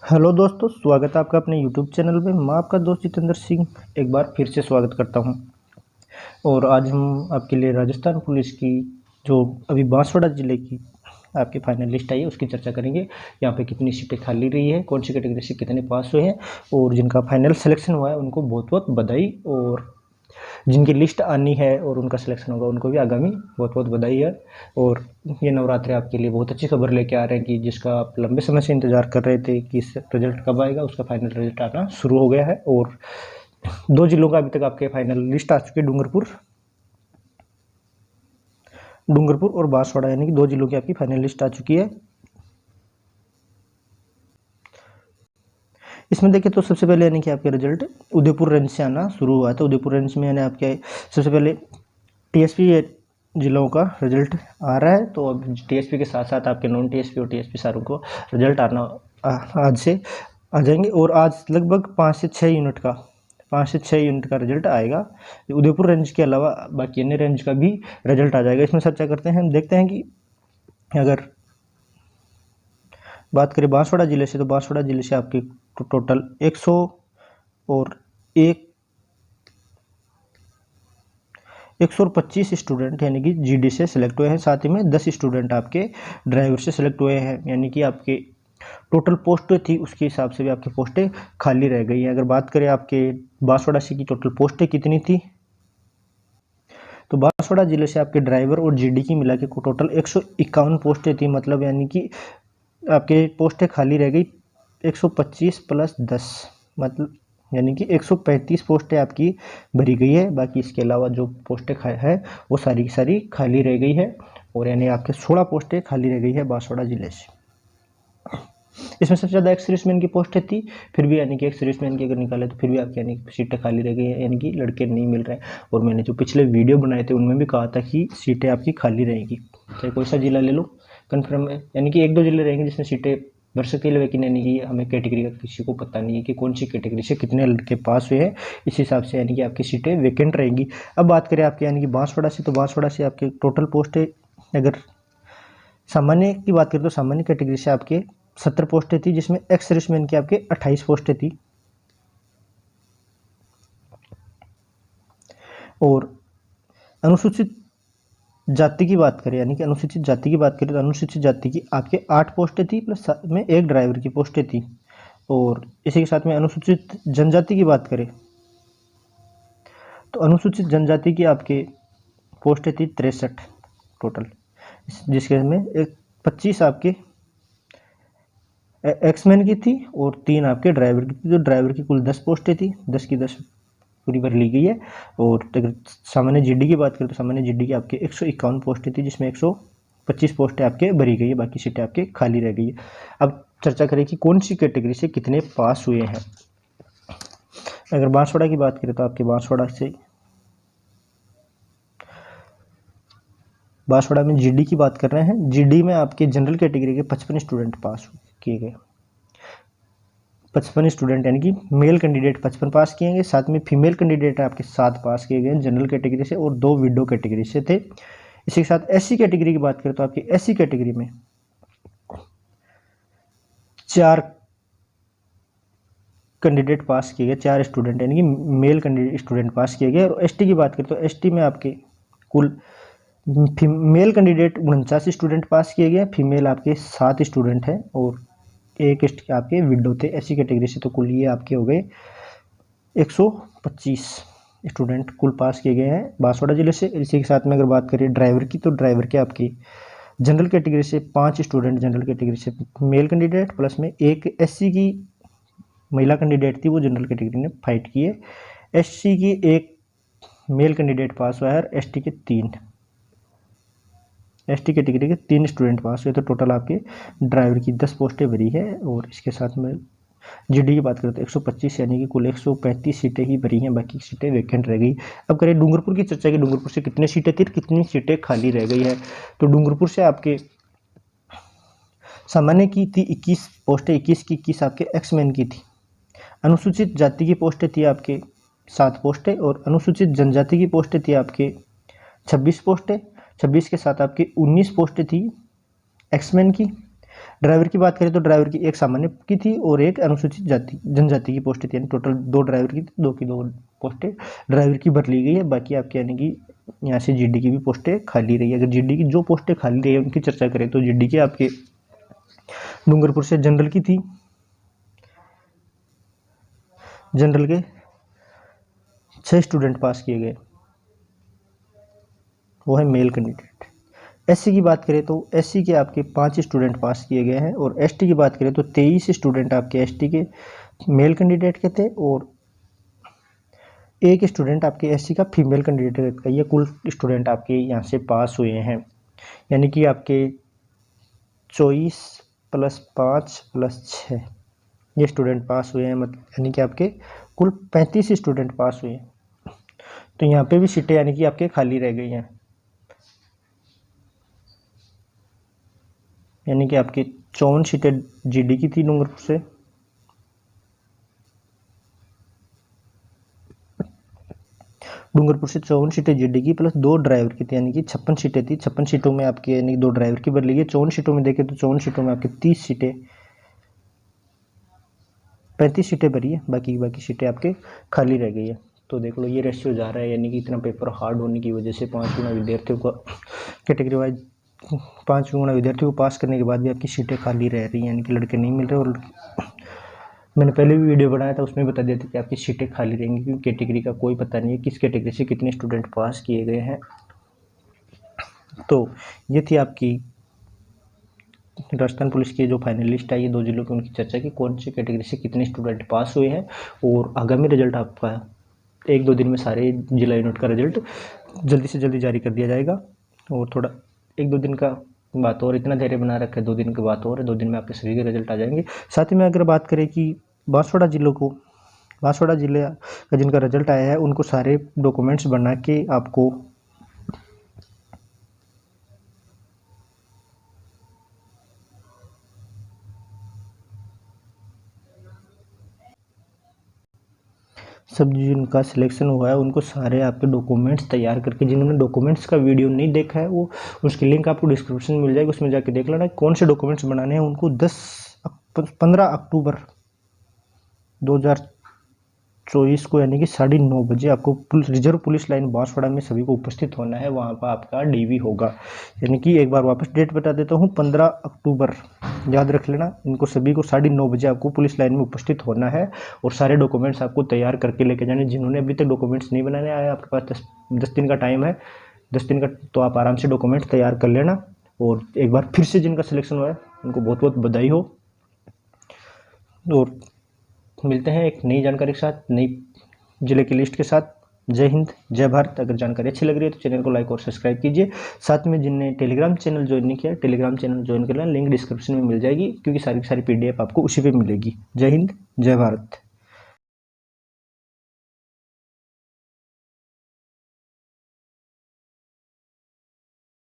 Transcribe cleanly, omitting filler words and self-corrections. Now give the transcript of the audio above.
Hello दोस्तों, स्वागत है आपका अपने यूट्यूब चैनल में। मैं आपका दोस्त जितेंद्र सिंह एक बार फिर से स्वागत करता हूं। और आज हम आपके लिए राजस्थान पुलिस की जो अभी बांसवाड़ा ज़िले की आपकी फाइनल लिस्ट आई है उसकी चर्चा करेंगे। यहाँ पे कितनी सीटें खाली रही है, कौन सी कैटेगरी से कितने पास हुए हैं और जिनका फाइनल सिलेक्शन हुआ है उनको बहुत बहुत बधाई, और जिनकी लिस्ट आनी है और उनका सिलेक्शन होगा उनको भी आगामी बहुत बहुत बधाई है। और ये नवरात्रि आपके लिए बहुत अच्छी खबर लेके आ रहे हैं कि जिसका आप लंबे समय से इंतजार कर रहे थे कि इस रिजल्ट कब आएगा, उसका फाइनल रिजल्ट आना शुरू हो गया है। और 2 जिलों का अभी तक आपके फाइनल लिस्ट आ चुकी है, डूंगरपुर और बांसवाड़ा, यानी कि 2 जिलों की आपकी फाइनल लिस्ट आ चुकी है। इसमें देखिए तो सबसे पहले यानी कि आपके रिजल्ट उदयपुर रेंज से आना शुरू हुआ था। उदयपुर रेंज में यानी आपके सबसे पहले टीएसपी जिलों का रिजल्ट आ रहा है। तो अब टीएसपी के साथ साथ आपके नॉन टीएसपी और टीएसपी सारों को रिजल्ट आना आज से आ जाएंगे। और आज लगभग 5 से 6 यूनिट का रिजल्ट आएगा। उदयपुर रेंज के अलावा बाकी अन्य रेंज का भी रिजल्ट आ जाएगा। इसमें चर्चा करते हैं, हम देखते हैं कि अगर बात करें बांसवाड़ा जिले से, तो बांसवाड़ा जिले से आपके टोटल 100 और 125 स्टूडेंट यानी कि जीडी से सिलेक्ट हुए हैं। साथ ही में 10 स्टूडेंट आपके ड्राइवर से सिलेक्ट हुए हैं, यानी कि आपके टोटल पोस्टें थी उसके हिसाब से भी आपकी पोस्टें खाली रह गई हैं। अगर बात करें आपके बांसवाड़ा से की टोटल पोस्टें कितनी थी, तो बांसवाड़ा जिले से आपके ड्राइवर और जीडी की मिला के टोटल 151 पोस्टें थी। मतलब यानी कि आपके पोस्टें खाली रह गई 125 प्लस 10, मतलब यानी कि 135 पोस्टें आपकी भरी गई है। बाकी इसके अलावा जो पोस्टें है वो सारी की सारी खाली रह गई है। और यानी आपके 16 पोस्टें खाली रह गई है बांसवाड़ा जिले से। इसमें सबसे ज़्यादा एक्स सर्विसमैन की पोस्टें थी, फिर भी यानी कि एक्स सर्विसमैन की अगर निकाले तो फिर भी आपकी यानी सीटें खाली रह गई हैं, यानी कि लड़के नहीं मिल रहे हैं। और मैंने जो पिछले वीडियो बनाए थे उनमें भी कहा था कि सीटें आपकी खाली रहेंगी, चाहे कोई सा जिला ले लो कन्फर्म है, यानी कि 1-2 जिले रहेंगे जिसमें सीटें भर सकती है। लेकिन यानी कि हमें कैटेगरी का किसी को पता नहीं है कि कौन सी कैटेगरी से कितने लड़के पास हुए हैं, इस हिसाब से यानी कि आपकी सीटें वैकेंट रहेंगी। अब बात करें आपके यानी कि बांसवाड़ा से, तो बांसवाड़ा से आपके टोटल पोस्टें अगर सामान्य की बात करें तो सामान्य कैटेगरी से आपके 70 पोस्टें थी, जिसमें एक्स सर्विसमैन की आपके 28 पोस्टें थी। और अनुसूचित जाति की बात करें, यानी कि अनुसूचित जाति की बात करें तो अनुसूचित जाति की आपके 8 पोस्टें थी, प्लस में 1 ड्राइवर की पोस्टें थी। और इसी के साथ में अनुसूचित जनजाति की बात करें तो अनुसूचित जनजाति की आपके पोस्टें थी 63 टोटल, जिसके में 25 आपके एक्समैन की थी और 3 आपके ड्राइवर की थी। तो ड्राइवर की कुल 10 पोस्टें थी, 10 की 10 पूरी भर ली गई है। और अगर सामान्य जीडी की बात करें तो सामान्य जीडी की आपके 151 पोस्टें थी, जिसमें 125 पोस्टें आपके भरी गई है, बाकी सीटें आपके खाली रह गई है। अब चर्चा करें कि कौन सी कैटेगरी से कितने पास हुए हैं। अगर बांसवाड़ा की बात करें तो आपके बांसवाड़ा में जीडी की बात कर रहे हैं। जीडी में आपके जनरल कैटेगरी के 55 स्टूडेंट पास किए गए, 55 स्टूडेंट, यानी कि मेल कैंडिडेट 55 पास किए गए, साथ में फीमेल कैंडिडेट आपके 7 पास किए गए जनरल कैटेगरी से और 2 विडो कैटेगरी से थे। इसी के साथ एससी कैटेगरी की बात करें तो आपकी एससी कैटेगरी में 4 कैंडिडेट पास किए गए, 4 स्टूडेंट यानी कि मेल कैंडिडेट स्टूडेंट पास किए गए। और एसटी की बात करें तो एसटी में आपके कुल मेल कैंडिडेट 49 स्टूडेंट पास किए गए, फीमेल आपके 7 स्टूडेंट हैं और 1 आपके विडो थे एससी कैटेगरी से। तो कुल ये आपके हो गए 125 स्टूडेंट कुल पास किए गए हैं बांसवाड़ा जिले से। इसी के साथ में अगर बात करें ड्राइवर की, तो ड्राइवर के आपकी जनरल कैटेगरी से 5 स्टूडेंट जनरल कैटेगरी से मेल कैंडिडेट, प्लस में 1 एससी की महिला कैंडिडेट थी, वो जनरल कैटेगरी ने फाइट किए। एससी की 1 मेल कैंडिडेट पास हुआ है और एसटी के 3 एसटी कैटेगरी के 3 स्टूडेंट पास हुए। तो टोटल आपके ड्राइवर की 10 पोस्टें भरी है। और इसके साथ में जीडी की बात करें तो 125 यानी कि कुल 135 सीटें ही भरी हैं, बाकी सीटें वैकेंट रह गई। अब करें डूंगरपुर की चर्चा की, डूंगरपुर से कितने सीटें थी, कितनी सीटें खाली रह गई है। तो डूंगरपुर से आपके सामान्य की थी 21 पोस्टें, 21 की 21 आपके एक्समैन की थी। अनुसूचित जाति की पोस्टें थी आपके 7 पोस्टें और अनुसूचित जनजाति की पोस्टें थी आपके 26 पोस्टें। 26 के साथ आपकी 19 पोस्टें थी एक्समैन की। ड्राइवर की बात करें तो ड्राइवर की एक सामान्य की थी और एक अनुसूचित जाति जनजाति की पोस्ट थी, यानी टोटल 2 ड्राइवर की थी, 2 की 2 पोस्टें ड्राइवर की भर ली गई है। बाकी आपके यानी कि यहाँ से जीडी की भी पोस्टें खाली रही है। अगर जीडी की जो पोस्टें खाली रही है उनकी चर्चा करें तो जीडी के आपके डूंगरपुर से जनरल की थी, जनरल के 6 स्टूडेंट पास किए गए, वो है मेल कैंडिडेट। एससी की बात करें तो एससी के आपके 5 स्टूडेंट पास किए गए हैं, और एसटी की बात करें तो 23 स्टूडेंट आपके एसटी के मेल कैंडिडेट के थे, और एक स्टूडेंट आपके एससी का फीमेल कैंडिडेट का। ये कुल स्टूडेंट आपके यहाँ से पास हुए हैं, यानी कि आपके 24 + 5 + 6 ये स्टूडेंट पास हुए हैं, मतलब यानी कि आपके कुल 35 स्टूडेंट पास हुए हैं। तो यहाँ पे भी सीटें यानी कि आपके खाली रह गई हैं, यानी कि आपकी 54 सीटें जीडी की थी डूंगरपुर से, डूंगरपुर से 54 सीटें जीडी की प्लस 2 ड्राइवर की थी, यानी कि 56 सीटें थी। 56 सीटों में आपकी यानी 2 ड्राइवर की भर ली गई। 54 सीटों में देखें तो 54 सीटों में आपकी 30 सीटें 35 सीटें भरी है, बाकी सीटें आपके खाली रह गई है। तो देख लो ये रेशियो जा रहा है, यानी कि इतना पेपर हार्ड होने की वजह से 5 गुना विद्यार्थियों को कैटेगरी वाइज 5 गुना विद्यार्थियों को पास करने के बाद भी आपकी सीटें खाली रह रही हैं, यानी कि लड़के नहीं मिल रहे। और मैंने पहले भी वीडियो बनाया था, उसमें बता दिया था कि आपकी सीटें खाली रहेंगी, क्योंकि कैटेगरी का कोई पता नहीं है किस कैटेगरी से कितने स्टूडेंट पास किए गए हैं। तो ये थी आपकी राजस्थान पुलिस की जो फाइनल लिस्ट आई है 2 जिलों की, उनकी चर्चा की कौन सी कैटेगरी से कितने स्टूडेंट पास हुए हैं। और आगामी रिजल्ट आपका 1-2 दिन में सारे जिला यूनिट का रिजल्ट जल्दी से जल्दी जारी कर दिया जाएगा। और थोड़ा 1-2 दिन का बात और, इतना धैर्य बना रखा है, 2 दिन की बात और है, 2 दिन में आपके सभी के रिजल्ट आ जाएंगे। साथ ही में अगर बात करें कि बांसवाड़ा जिले का जिनका रिजल्ट आया है उनको सारे डॉक्यूमेंट्स बना के आपको सब जिनका सिलेक्शन हुआ है उनको सारे आपके डॉक्यूमेंट्स तैयार करके, जिन्होंने डॉक्यूमेंट्स का वीडियो नहीं देखा है वो उसकी लिंक आपको डिस्क्रिप्शन में मिल जाएगी, उसमें जाके देख लेना कौन से डॉक्यूमेंट्स बनाने हैं उनको। 15 अक्टूबर 2024 को यानी कि 9:30 बजे आपको रिजर्व पुलिस लाइन बांसवाड़ा में सभी को उपस्थित होना है। वहाँ पर आपका डीवी होगा, यानी कि एक बार वापस डेट बता देता हूँ, 15 अक्टूबर याद रख लेना। इनको सभी को 9:30 बजे आपको पुलिस लाइन में उपस्थित होना है, और सारे डॉक्यूमेंट्स आपको तैयार करके लेके जाने। जिन्होंने अभी तक डॉक्यूमेंट्स नहीं बनाने आए, आपके पास 10 दिन का टाइम है, 10 दिन का, तो आप आराम से डॉक्यूमेंट्स तैयार कर लेना। और एक बार फिर से जिनका सिलेक्शन हुआ है उनको बहुत बहुत बधाई हो, और मिलते हैं एक नई जानकारी के साथ, नई जिले की लिस्ट के साथ। जय हिंद, जय भारत। अगर जानकारी अच्छी लग रही है तो चैनल को लाइक और सब्सक्राइब कीजिए। साथ में जिनने टेलीग्राम चैनल ज्वाइन नहीं किया, टेलीग्राम चैनल ज्वाइन कर लेना, लिंक डिस्क्रिप्शन में मिल जाएगी, क्योंकि सारी की सारी PDF आपको उसी पे मिलेगी। जय हिंद, जय भारत।